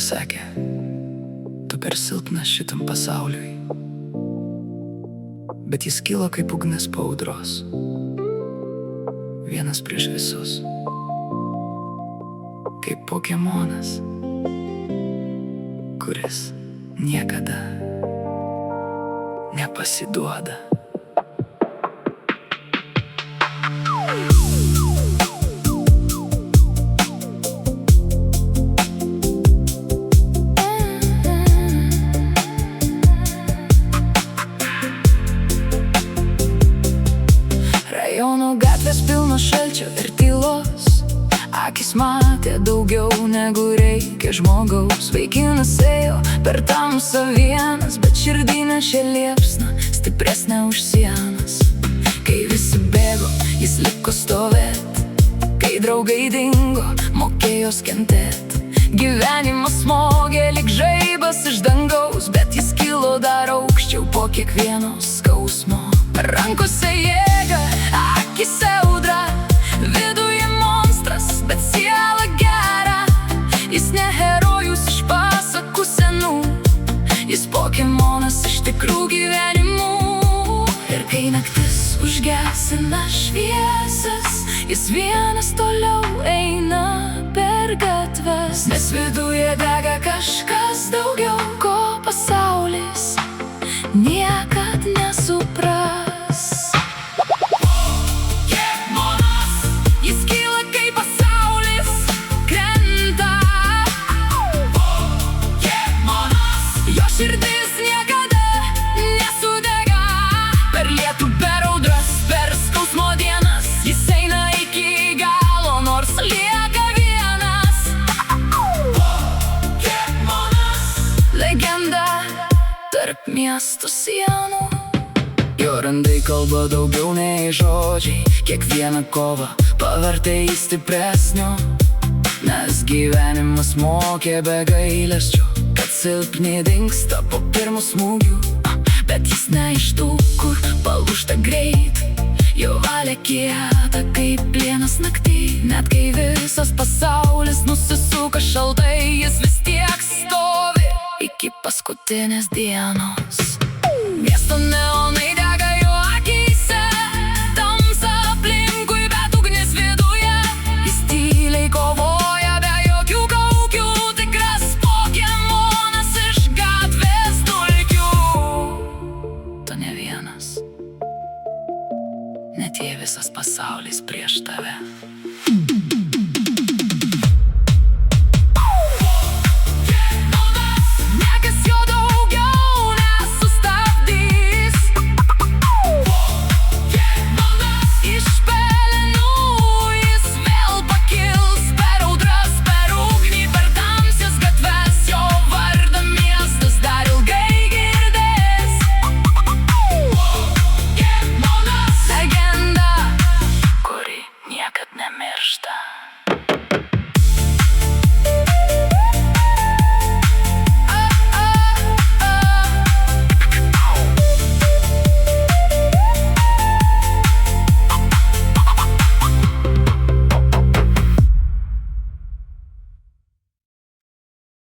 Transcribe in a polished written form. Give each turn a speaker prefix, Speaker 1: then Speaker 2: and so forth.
Speaker 1: sakė, tu per silpnas šitam pasauliui. Bet jis kilo kaip ugnis po audros, vienas prieš visus, kaip Pokemonas, kuris niekada nepasiduoda.
Speaker 2: Rajono gatvės pilnos šalčio ir tylos, akis matė daugiau negu reikia žmogaus. Vaikinas ėjo per tamsą vienas, bet širdį nešė liepsna, stipresnė už sienas. Kai visi bėgo, jis liko stovėt, kai draugai dingo, mokėjo kentėt. Gyvenimas smogė lyg žaibas iš dangaus, bet jis kilo dar aukščiau po kiekvieno skausmo. Rankose jėga, akise audra, viduje monstras, bet siela gera. Jis ne herojus iš pasakų senų, jis Pokemonas iš tikrų gyvenimų. Ir kai naktis užgesina šviesas, jis vienas toliau eina per gatves, nes viduje dega kažkas daugiau, ko pasaulis niekad nesupras. Širdis niekada nesudega, per lietų, per audras, per skausmo dienas. Jis eina iki galo, nors lieka vienas. Pokemonas, legenda tarp miestų sienų. Jo randai kalba daugiau nei žodžiai, kiekvieną kovą pavertė į stipresnio. Nes gyvenimas mokė be gailesčio, kad silpni dingsta po pirmų smūgių. Bet jis ne iš tų, kur palūžta greit. Jo valia kieta kaip plienas naktį. Net kai visas pasaulis nusisuka šaltai, jis vis tiek stovi iki paskutinės dienos. Miesto neonai dega jo akyse, tamsa aplinkui, bet ugnis viduje. Jis tyliai kovoja be jokių kaukių, tikras Pokemonas iš gatvės dulkių. Tu ne vienas, net jei visas pasaulis prieš tave.